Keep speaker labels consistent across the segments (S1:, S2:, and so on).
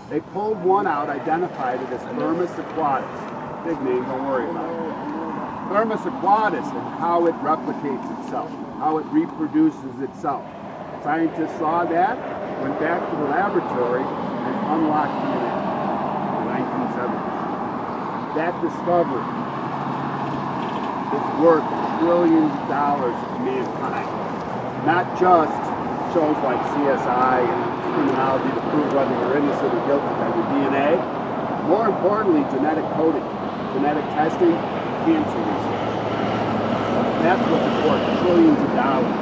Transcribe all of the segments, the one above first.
S1: They pulled one out, identified it as Thermus aquatis. Big name, don't worry about it. Thermus aquatis and how it replicates itself, how it reproduces itself. Scientists saw that, went back to the laboratory, and unlocked DNA in the 1970s. That discovery is worth trillions of dollars to mankind. Not just shows like CSI and criminology to prove whether you're innocent or guilty by your DNA. More importantly, genetic coding, genetic testing, cancer research. That's what's important, trillions of dollars.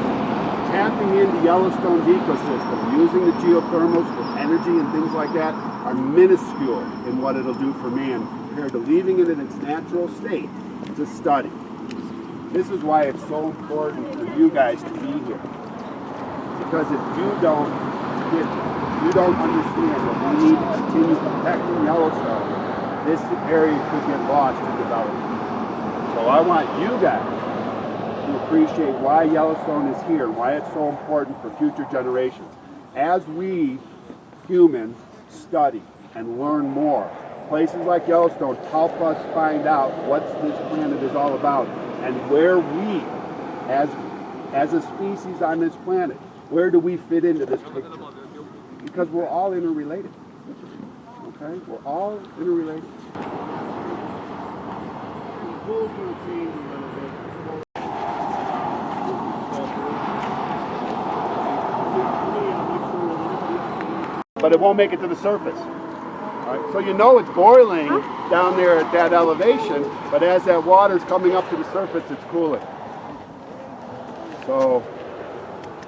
S1: Tapping into Yellowstone's ecosystem, using the geothermals for energy and things like that are minuscule in what it'll do for man compared to leaving it in its natural state to study. This is why it's so important for you guys to be here. Because if you don't understand that we need to continue protecting Yellowstone, this area could get lost in development. So I want you guys to appreciate why Yellowstone is here and why it's so important for future generations. As we humans study and learn more, places like Yellowstone help us find out what this planet is all about and where we, as a species on this planet, where do we fit into this picture? Because we're all interrelated. Okay? We're all interrelated. The pool's going to change a little bit. But it won't make it to the surface. All right? So you know it's boiling down there at that elevation, but as that water's coming up to the surface, it's cooling. So,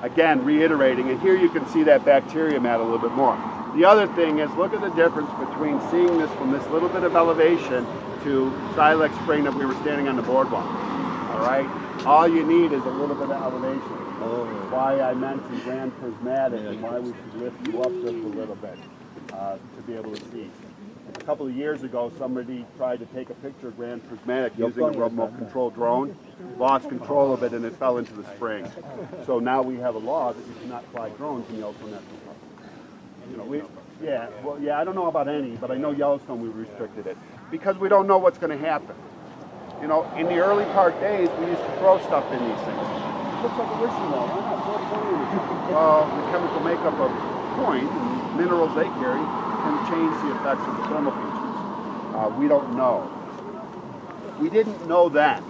S1: again, reiterating, and here you can see that bacteria mat a little bit more. The other thing is, look at the difference between seeing this from this little bit of elevation to Silex Spring that we were standing on the boardwalk. All right? All you need is a little bit of elevation. Why I mentioned grand prismatic and why we should lift you up just a little bit to be able to see. A couple of years ago, somebody tried to take a picture of grand prismatic using a remote control drone, lost control of it, and it fell into the spring. So now we have a law that you cannot fly drones in Yellowstone National Park. You know, I don't know about any, but I know Yellowstone we restricted it because we don't know what's going to happen. You know, in the early park days, we used to throw stuff in these things. It looks like a wishing well. Why not throw a coin in it? Well, the chemical makeup of coin and minerals they carry can change the effects of the thermal features. We don't know. We didn't know that.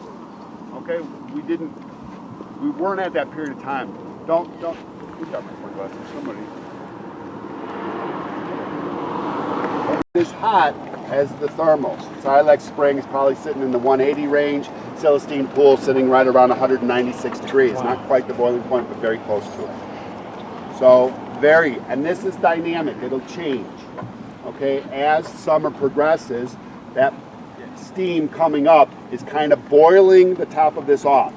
S1: Okay, we weren't at that period of time. Who's got my glasses? Somebody. As hot as the thermals. Silex Spring is probably sitting in the 180 range. Celestine Pool sitting right around 196 degrees. Wow. Not quite the boiling point, but very close to it. So and this is dynamic. It'll change. Okay, as summer progresses, that steam coming up is kind of boiling the top of this off.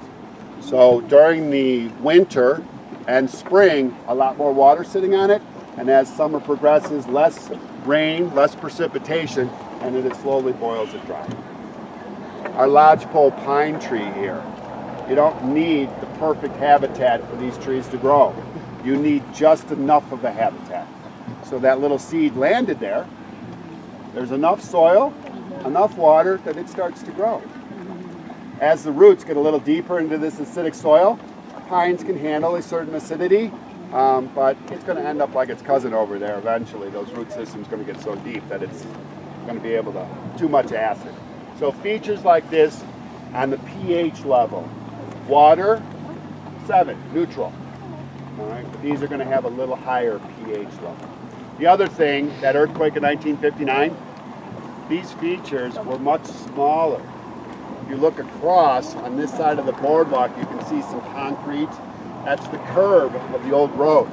S1: So during the winter and spring, a lot more water sitting on it, and as summer progresses, less rain, less precipitation, and then it slowly boils it dry. Our lodgepole pine tree here, you don't need the perfect habitat for these trees to grow. You need just enough of a habitat. So that little seed landed there, there's enough soil, enough water that it starts to grow. As the roots get a little deeper into this acidic soil, pines can handle a certain acidity, but it's going to end up like its cousin over there eventually. Those root systems are going to get so deep that it's going to be able to, too much acid. So features like this on the pH level, water, 7, neutral. All right, but these are going to have a little higher pH level. The other thing, that earthquake in 1959, these features were much smaller. If you look across on this side of the boardwalk, you can see some concrete. That's the curb of the old road.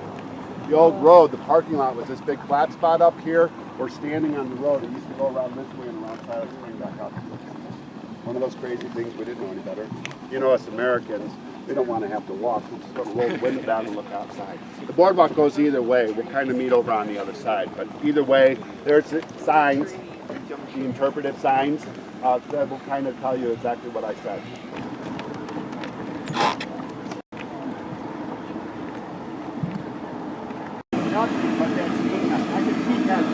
S1: The old road, the parking lot was this big flat spot up here. We're standing on the road. It used to go around this way and around Silent Spring back up. One of those crazy things we didn't know any better. You know, us Americans, we don't want to have to walk. We're just going to roll the window down and look outside. The boardwalk goes either way. We'll kind of meet over on the other side. But either way, there's signs, the interpretive signs, that will kind of tell you exactly what I said. I can heat that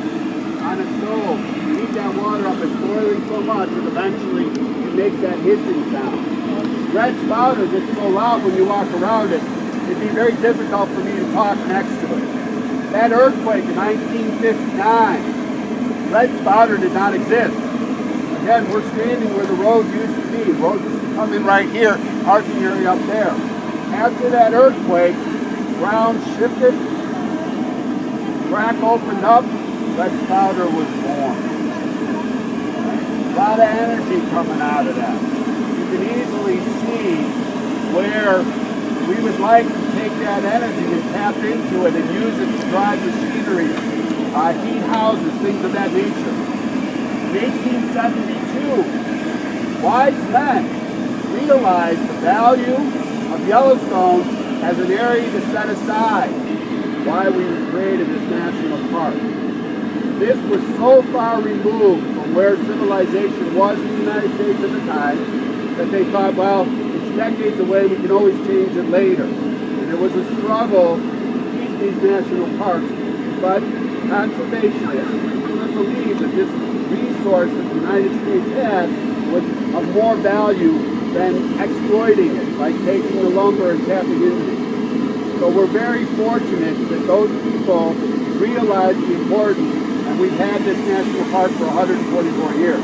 S1: on a stove, heat that water up, it's boiling so much that eventually it makes that hissing sound. Red spouter gets so loud when you walk around it, it'd be very difficult for me to talk next to it. That earthquake in 1959, red spouter did not exist. Again, we're standing where the road used to be. The road used to come in right here, parking area up there. After that earthquake, ground shifted, crack opened up, red spouter was born. A lot of energy coming out of that. You can easily see where we would like to take that energy and tap into it and use it to drive machinery, heat houses, things of that nature. In 1872, wise men realized the value of Yellowstone as an area to set aside. Why we created this national park. This was so far removed from where civilization was in the United States at the time that they thought, well, it's decades away, we can always change it later. And it was a struggle to keep these national parks, but conservationists believed that this resource that the United States had was of more value than exploiting it by taking the lumber and tapping into it. So we're very fortunate that those people realized the importance, and we've had this national park for 144 years.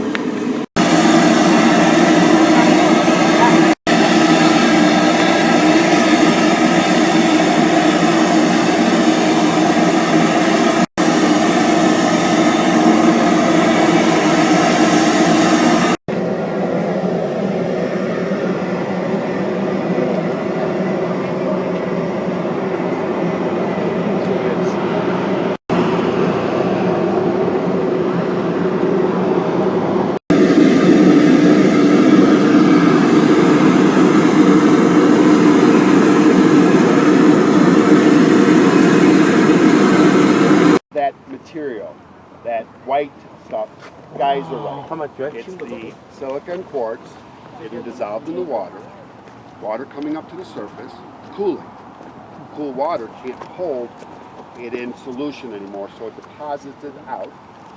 S1: Material, that white stuff, Geyserite. It's the silicon quartz getting dissolved in the water, water coming up to the surface, cooling. Cool water can't hold it in solution anymore, so it deposits it out.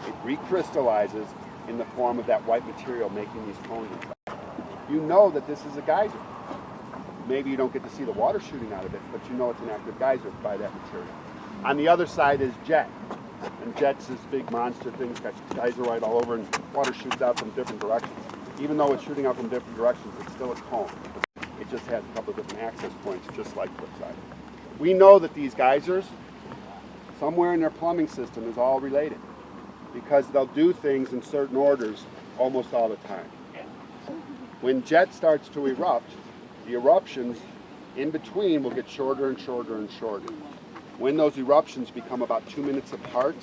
S1: It recrystallizes in the form of that white material, making these cones inside. You know that this is a geyser. Maybe you don't get to see the water shooting out of it, but you know it's an active geyser by that material. On the other side is jet. And jet's this big monster thing, it's got geyserite all over, and water shoots out from different directions. Even though it's shooting out from different directions, it's still a cone. It just has a couple of different access points, just like Flipside. We know that these geysers, somewhere in their plumbing system, is all related, because they'll do things in certain orders almost all the time. When jet starts to erupt, the eruptions in between will get shorter and shorter and shorter. When those eruptions become about 2 minutes apart,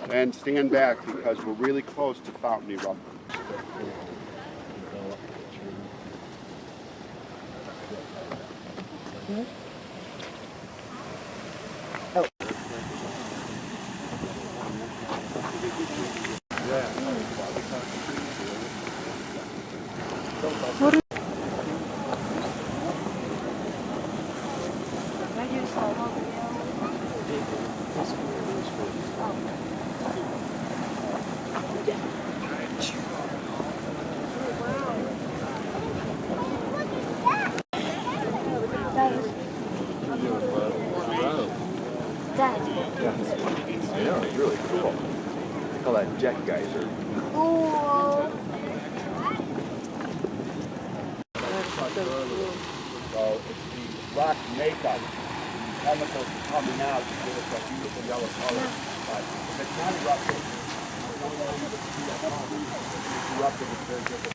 S1: then stand back, because we're really close to fountain erupting. Yeah, it's really cool. They call that jet geyser. Cool. So it's the rock makeup, chemicals coming out to give us that beautiful yellow color. But if it's not erupted, it's erupted, it's very different.